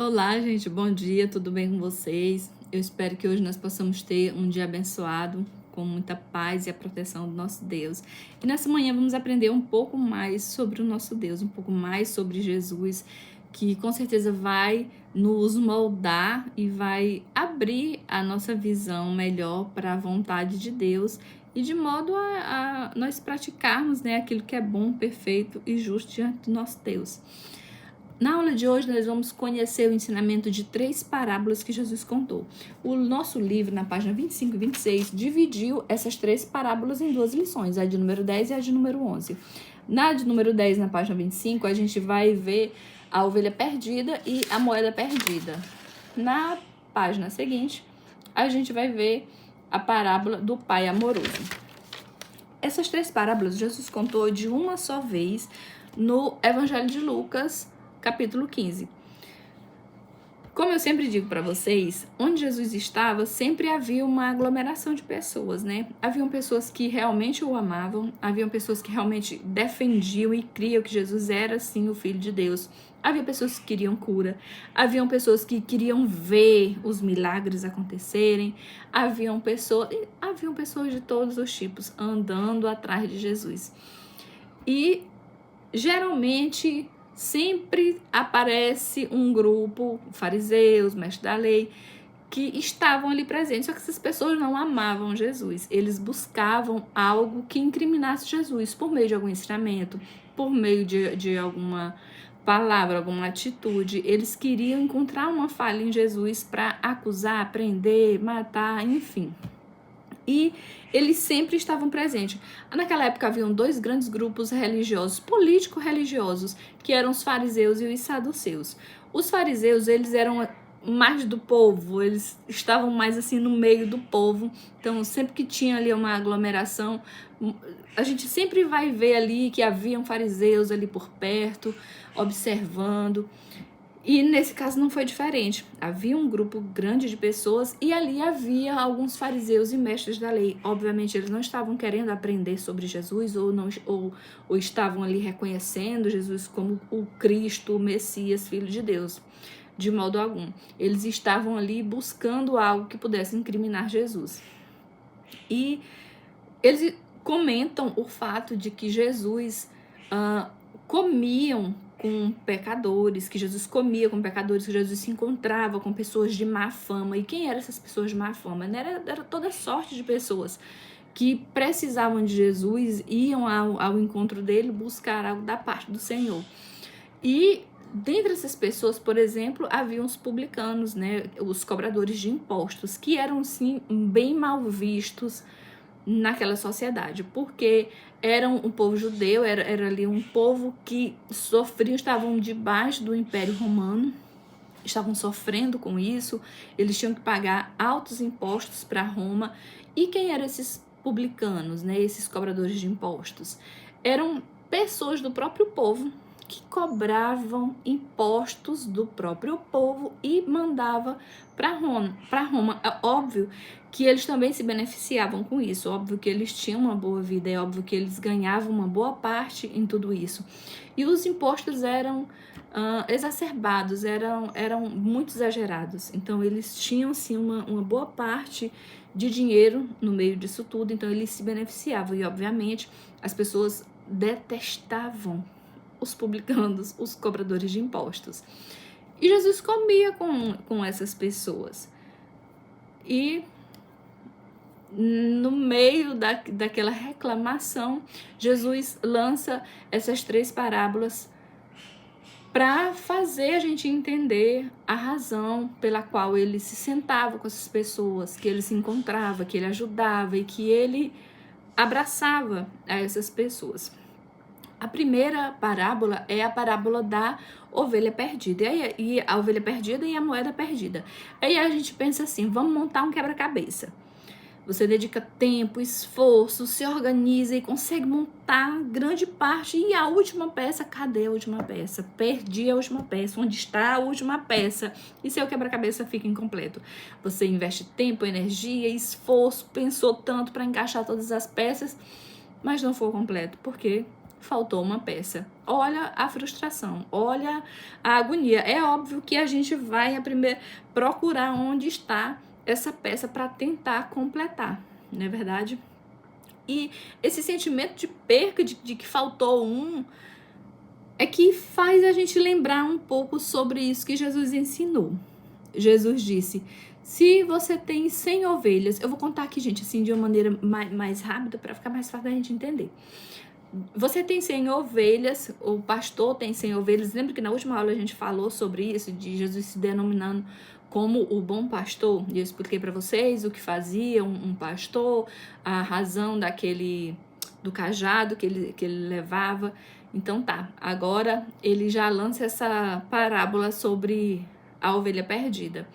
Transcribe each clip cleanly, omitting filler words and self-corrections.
Olá, gente, bom dia, tudo bem com vocês? Eu espero que hoje nós possamos ter um dia abençoado, com muita paz e a proteção do nosso Deus. E nessa manhã vamos aprender um pouco mais sobre o nosso Deus, um pouco mais sobre Jesus, que com certeza vai nos moldar e vai abrir a nossa visão melhor para a vontade de Deus e de modo a nós praticarmos, aquilo que é bom, perfeito e justo diante do nosso Deus. Na aula de hoje, nós vamos conhecer o ensinamento de 3 parábolas que Jesus contou. O nosso livro, na página 25 e 26, dividiu essas 3 parábolas em 2 lições, a de número 10 e a de número 11. Na de número 10, na página 25, a gente vai ver a ovelha perdida e a moeda perdida. Na página seguinte, a gente vai ver a parábola do pai amoroso. Essas 3 parábolas, Jesus contou de uma só vez no Evangelho de Lucas, capítulo 15. Como eu sempre digo para vocês, onde Jesus estava, sempre havia uma aglomeração de pessoas, Haviam pessoas que realmente o amavam, haviam pessoas que realmente defendiam e criam que Jesus era, sim, o Filho de Deus. Havia pessoas que queriam cura, haviam pessoas que queriam ver os milagres acontecerem, haviam pessoas de todos os tipos andando atrás de Jesus. E, geralmente, sempre aparece um grupo, fariseus, mestres da lei, que estavam ali presentes, só que essas pessoas não amavam Jesus. Eles buscavam algo que incriminasse Jesus, por meio de algum ensinamento, por meio de alguma palavra, alguma atitude. Eles queriam encontrar uma falha em Jesus para acusar, prender, matar, enfim. E eles sempre estavam presentes. Naquela época haviam 2 grandes grupos religiosos, político-religiosos, que eram os fariseus e os saduceus. Os fariseus, eles eram mais do povo, eles estavam mais assim no meio do povo. Então, sempre que tinha ali uma aglomeração, a gente sempre vai ver ali que haviam fariseus ali por perto, observando. E nesse caso não foi diferente. Havia um grupo grande de pessoas e ali havia alguns fariseus e mestres da lei. Obviamente eles não estavam querendo aprender sobre Jesus ou estavam ali reconhecendo Jesus como o Cristo, o Messias, Filho de Deus. De modo algum. Eles estavam ali buscando algo que pudesse incriminar Jesus. E eles comentam o fato de que Jesus comiam com pecadores, que Jesus comia com pecadores, que Jesus se encontrava com pessoas de má fama. E quem eram essas pessoas de má fama? Era toda sorte de pessoas que precisavam de Jesus, iam ao encontro dele buscar algo da parte do Senhor. E dentre essas pessoas, por exemplo, haviam os publicanos, os cobradores de impostos, que eram, sim, bem mal vistos naquela sociedade, porque eram um povo judeu, era ali um povo que sofria, estavam debaixo do Império Romano, estavam sofrendo com isso, eles tinham que pagar altos impostos para Roma. E quem eram esses publicanos, esses cobradores de impostos? Eram pessoas do próprio povo que cobravam impostos do próprio povo e mandava para Roma. É óbvio que eles também se beneficiavam com isso, óbvio que eles tinham uma boa vida, é óbvio que eles ganhavam uma boa parte em tudo isso. E os impostos eram exacerbados, eram muito exagerados. Então eles tinham, sim, uma boa parte de dinheiro no meio disso tudo, então eles se beneficiavam. E obviamente as pessoas detestavam os publicanos, os cobradores de impostos. E Jesus comia com essas pessoas. E no meio daquela reclamação, Jesus lança essas 3 parábolas para fazer a gente entender a razão pela qual ele se sentava com essas pessoas, que ele se encontrava, que ele ajudava e que ele abraçava a essas pessoas. A primeira parábola é a parábola da ovelha perdida, e a ovelha perdida e a moeda perdida. Aí a gente pensa assim, vamos montar um quebra-cabeça. Você dedica tempo, esforço, se organiza e consegue montar grande parte. E a última peça, cadê a última peça? Perdi a última peça. Onde está a última peça? E seu quebra-cabeça fica incompleto. Você investe tempo, energia, esforço, pensou tanto para encaixar todas as peças, mas não foi completo. Por quê? faltou uma peça. Olha a frustração, olha a agonia. É óbvio que a gente vai primeiro procurar onde está essa peça para tentar completar, não é verdade? E esse sentimento de perca, de que faltou um, é que faz a gente lembrar um pouco sobre isso que Jesus ensinou. Jesus disse: se você tem 100 ovelhas, eu vou contar aqui, gente, assim, de uma maneira mais rápida para ficar mais fácil da gente entender. Você tem 100 ovelhas, o pastor tem 100 ovelhas. Lembra que na última aula a gente falou sobre isso, de Jesus se denominando como o bom pastor? E eu expliquei para vocês o que fazia um pastor, a razão do cajado que ele levava. Então tá, agora ele já lança essa parábola sobre a ovelha perdida.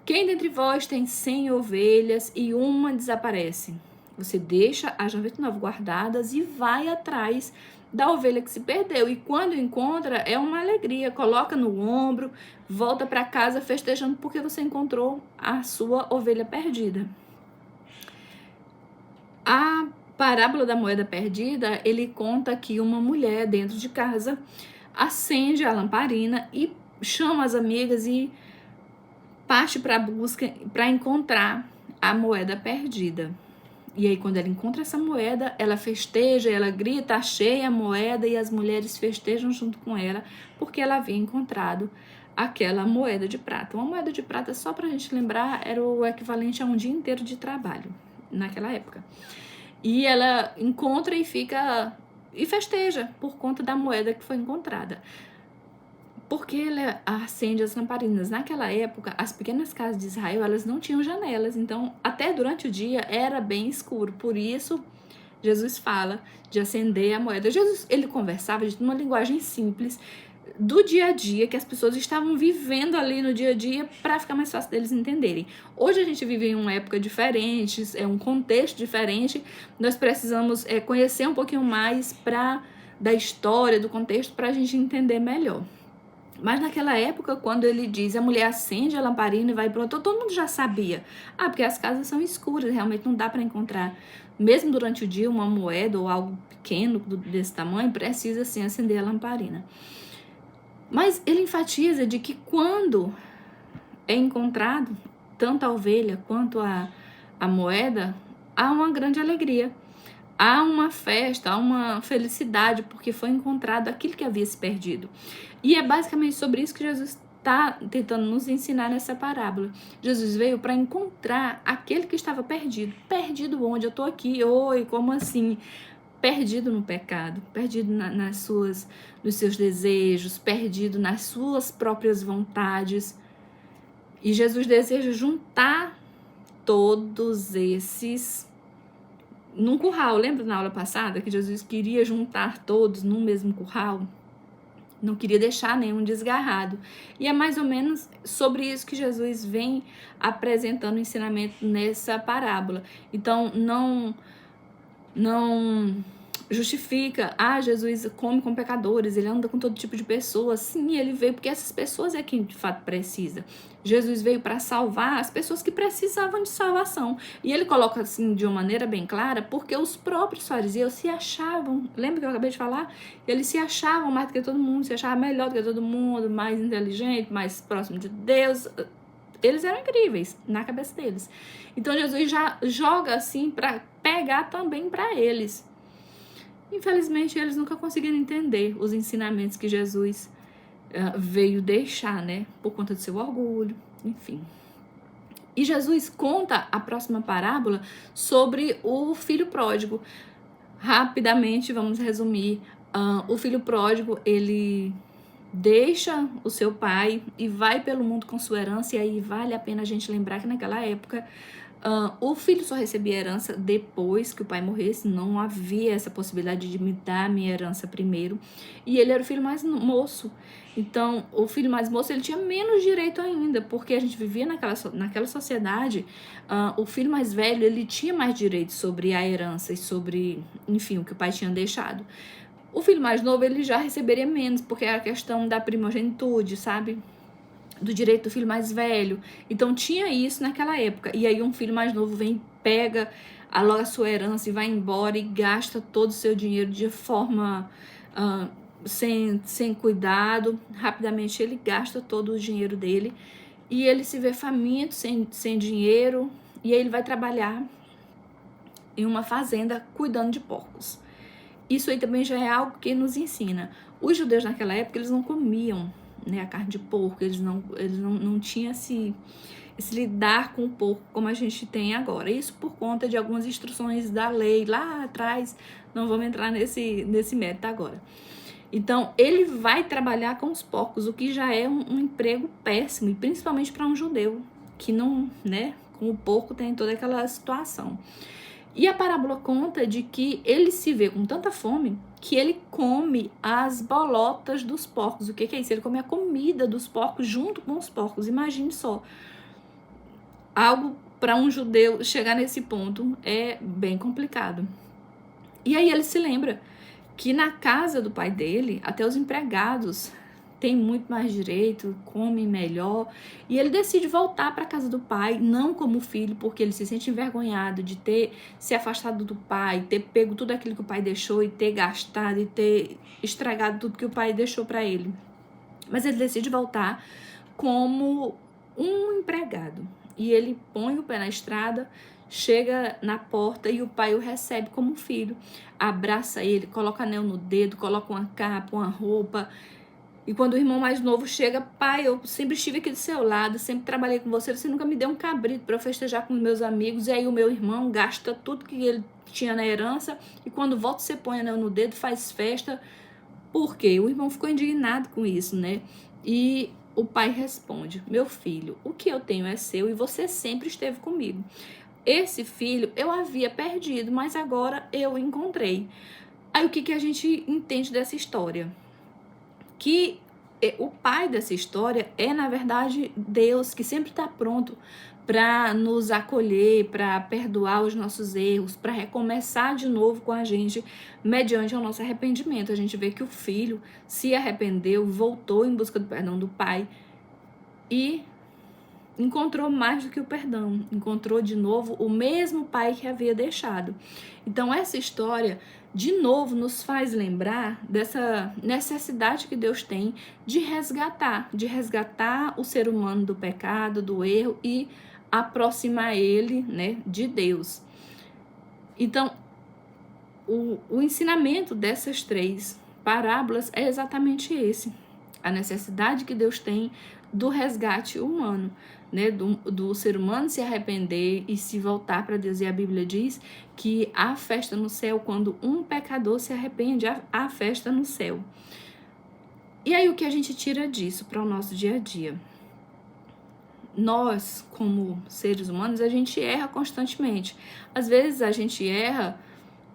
Quem dentre vós tem 100 ovelhas e uma desaparece? Você deixa as 99 guardadas e vai atrás da ovelha que se perdeu. E quando encontra, é uma alegria. Coloca no ombro, volta para casa festejando porque você encontrou a sua ovelha perdida. A parábola da moeda perdida, ele conta que uma mulher dentro de casa acende a lamparina e chama as amigas e parte para a busca para encontrar a moeda perdida. E aí, quando ela encontra essa moeda, ela festeja, ela grita, achei a moeda, e as mulheres festejam junto com ela, porque ela havia encontrado aquela moeda de prata. Uma moeda de prata, só para a gente lembrar, era o equivalente a um dia inteiro de trabalho naquela época. E ela encontra e festeja por conta da moeda que foi encontrada. Porque ela acende as lamparinas. Naquela época, as pequenas casas de Israel, elas não tinham janelas. Então, até durante o dia, era bem escuro. Por isso, Jesus fala de acender a moeda. Jesus, ele conversava de uma linguagem simples do dia a dia, que as pessoas estavam vivendo ali no dia a dia, para ficar mais fácil deles entenderem. Hoje a gente vive em uma época diferente, é um contexto diferente. Nós precisamos conhecer um pouquinho mais da história, do contexto, para a gente entender melhor. Mas naquela época, quando ele diz a mulher acende a lamparina e vai para outro, todo mundo já sabia. Porque as casas são escuras, realmente não dá para encontrar. Mesmo durante o dia, uma moeda ou algo pequeno desse tamanho precisa sim acender a lamparina. Mas ele enfatiza de que quando é encontrado tanto a ovelha quanto a moeda, há uma grande alegria. Há uma festa, há uma felicidade, porque foi encontrado aquilo que havia se perdido. E é basicamente sobre isso que Jesus está tentando nos ensinar nessa parábola. Jesus veio para encontrar aquele que estava perdido. Perdido onde? Eu estou aqui. Oi, como assim? Perdido no pecado, perdido nos seus desejos, perdido nas suas próprias vontades. E Jesus deseja juntar todos esses num curral. Lembra na aula passada que Jesus queria juntar todos num mesmo curral? Não queria deixar nenhum desgarrado. E é mais ou menos sobre isso que Jesus vem apresentando o ensinamento nessa parábola. Então, não justifica, Jesus come com pecadores, ele anda com todo tipo de pessoas. Sim, ele veio porque essas pessoas é quem de fato precisa. Jesus veio para salvar as pessoas que precisavam de salvação. E ele coloca assim de uma maneira bem clara, porque os próprios fariseus se achavam, lembra que eu acabei de falar? Eles se achavam mais do que todo mundo, se achavam melhor do que todo mundo, mais inteligente, mais próximo de Deus. Eles eram incríveis na cabeça deles. Então Jesus já joga assim para pegar também para eles. Infelizmente, eles nunca conseguiram entender os ensinamentos que Jesus veio deixar, né? Por conta do seu orgulho, enfim. E Jesus conta a próxima parábola sobre o filho pródigo. Rapidamente, vamos resumir. O filho pródigo, ele deixa o seu pai e vai pelo mundo com sua herança. E aí vale a pena a gente lembrar que naquela época o filho só recebia herança depois que o pai morresse. Não havia essa possibilidade de me dar a minha herança primeiro. E ele era o filho mais moço. Então, o filho mais moço, ele tinha menos direito ainda, porque a gente vivia naquela sociedade. O filho mais velho, ele tinha mais direito sobre a herança e sobre, enfim, o que o pai tinha deixado. O filho mais novo, ele já receberia menos, porque era a questão da primogenitude, sabe? Do direito do filho mais velho. Então tinha isso naquela época. E aí um filho mais novo vem, pega aloca a sua herança e vai embora e gasta todo o seu dinheiro de forma sem cuidado. Rapidamente ele gasta todo o dinheiro dele e ele se vê faminto, sem dinheiro, e aí ele vai trabalhar em uma fazenda cuidando de porcos. Isso aí também já é algo que nos ensina. Os judeus naquela época, eles não comiam, né, a carne de porco, eles não tinham esse lidar com o porco como a gente tem agora. Isso por conta de algumas instruções da lei lá atrás, não vamos entrar nesse mérito agora. Então, ele vai trabalhar com os porcos, o que já é um emprego péssimo, e principalmente para um judeu, que não, né, com o porco tem toda aquela situação. E a parábola conta de que ele se vê com tanta fome que ele come as bolotas dos porcos. O que é isso? Ele come a comida dos porcos junto com os porcos. Imagine só. Algo para um judeu chegar nesse ponto é bem complicado. E aí ele se lembra que na casa do pai dele, até os empregados têm muito mais direito, comem melhor, e ele decide voltar para a casa do pai, não como filho, porque ele se sente envergonhado de ter se afastado do pai, ter pego tudo aquilo que o pai deixou e ter gastado e ter estragado tudo que o pai deixou para ele. Mas ele decide voltar como um empregado, e ele põe o pé na estrada, chega na porta e o pai o recebe como filho, abraça ele, coloca anel no dedo, coloca uma capa, uma roupa. E quando o irmão mais novo chega, pai, eu sempre estive aqui do seu lado, sempre trabalhei com você, você nunca me deu um cabrito para eu festejar com os meus amigos. E aí o meu irmão gasta tudo que ele tinha na herança e quando volta você põe anel no dedo, faz festa. Por quê? O irmão ficou indignado com isso, né? E o pai responde: meu filho, o que eu tenho é seu e você sempre esteve comigo. Esse filho eu havia perdido, mas agora eu encontrei. Aí o que a gente entende dessa história? Que o pai dessa história é, na verdade, Deus, que sempre está pronto para nos acolher, para perdoar os nossos erros, para recomeçar de novo com a gente, mediante o nosso arrependimento. A gente vê que o filho se arrependeu, voltou em busca do perdão do pai e encontrou mais do que o perdão, encontrou de novo o mesmo pai que havia deixado. Então essa história de novo nos faz lembrar dessa necessidade que Deus tem de resgatar o ser humano do pecado, do erro e aproximar ele, né, de Deus. Então o ensinamento dessas 3 parábolas é exatamente esse: a necessidade que Deus tem do resgate humano, né, do ser humano se arrepender e se voltar para Deus. E a Bíblia diz que há festa no céu quando um pecador se arrepende, há festa no céu. E aí o que a gente tira disso para o nosso dia a dia? Nós, como seres humanos, a gente erra constantemente. Às vezes a gente erra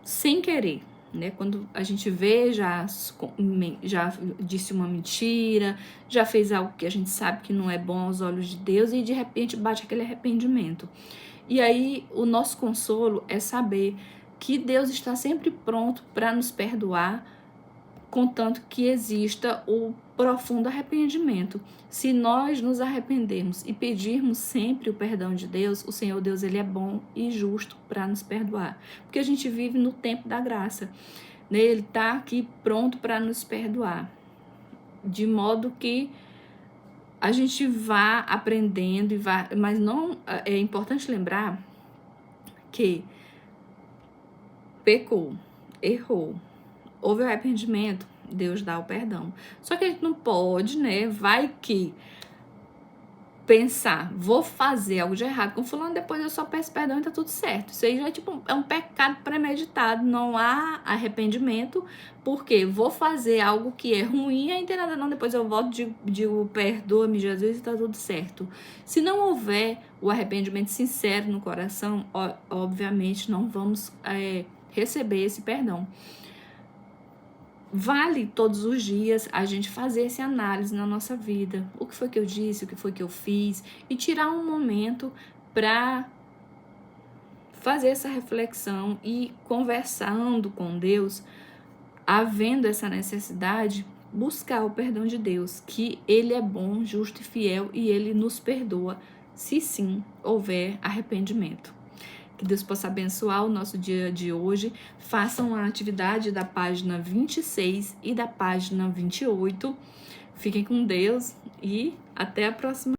sem querer, né? Quando a gente vê, já disse uma mentira, já fez algo que a gente sabe que não é bom aos olhos de Deus e de repente bate aquele arrependimento. E aí o nosso consolo é saber que Deus está sempre pronto para nos perdoar, contanto que exista o profundo arrependimento. Se nós nos arrependermos e pedirmos sempre o perdão de Deus, o Senhor Deus, ele é bom e justo para nos perdoar. Porque a gente vive no tempo da graça, né? Ele está aqui pronto para nos perdoar. De modo que a gente vá aprendendo, mas não é importante lembrar que pecou, errou, houve o arrependimento, Deus dá o perdão. Só que a gente não pode, né? Vai que pensar, vou fazer algo de errado com fulano, depois eu só peço perdão e tá tudo certo. Isso aí já é um pecado premeditado, não há arrependimento, porque vou fazer algo que é ruim, aí não tem nada não, depois eu volto e digo, perdoa-me Jesus e tá tudo certo. Se não houver o arrependimento sincero no coração, obviamente não vamos receber esse perdão. Vale todos os dias a gente fazer essa análise na nossa vida. O que foi que eu disse, o que foi que eu fiz, e tirar um momento para fazer essa reflexão e conversando com Deus, havendo essa necessidade, buscar o perdão de Deus, que Ele é bom, justo e fiel e Ele nos perdoa se sim houver arrependimento. Que Deus possa abençoar o nosso dia de hoje. Façam a atividade da página 26 e da página 28. Fiquem com Deus e até a próxima.